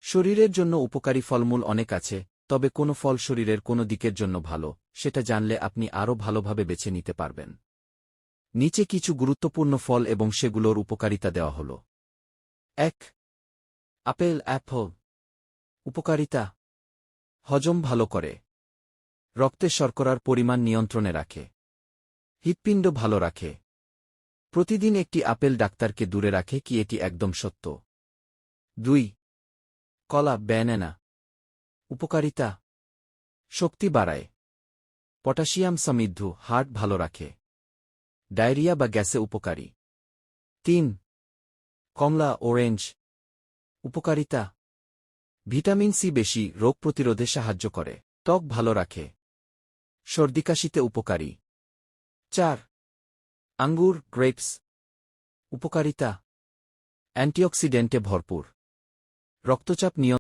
শরীরের জন্য উপকারী ফলমূল অনেক আছে, তবে কোনো ফল শরীরের কোনো দিকের জন্য ভালো, সেটা জানলে আপনি আরও ভালোভাবে বেছে নিতে পারবেন। নিচে কিছু গুরুত্বপূর্ণ ফল এবং সেগুলোর উপকারিতা দেওয়া হল। ১. Apple Apple. উপকারিতা: হজম ভালো করে, রক্তে শর্করার পরিমাণ নিয়ন্ত্রণে রাখে, হৃৎপিণ্ড ভালো রাখে। প্রতিদিন একটি আপেল ডাক্তারকে দূরে রাখে কি এটি একদম সত্য? ২. কলা ব্যানানা। উপকারিতা: শক্তি বাড়ায়, পটাশিয়াম সমৃদ্ধ, হার্ট ভালো রাখে, ডায়রিয়া বা গ্যাসে উপকারী। ৩. কমলা অরেঞ্জ। উপকারিতা: ভিটামিন সি বেশি, রোগ প্রতিরোধে সাহায্য করে, ত্বক ভালো রাখে, সর্দিকাশিতে উপকারী। ৪. আঙ্গুর গ্রেপস। উপকারিতা: অ্যান্টিঅক্সিডেন্টে ভরপুর, রক্তচাপ নিয়ন্ত্রণ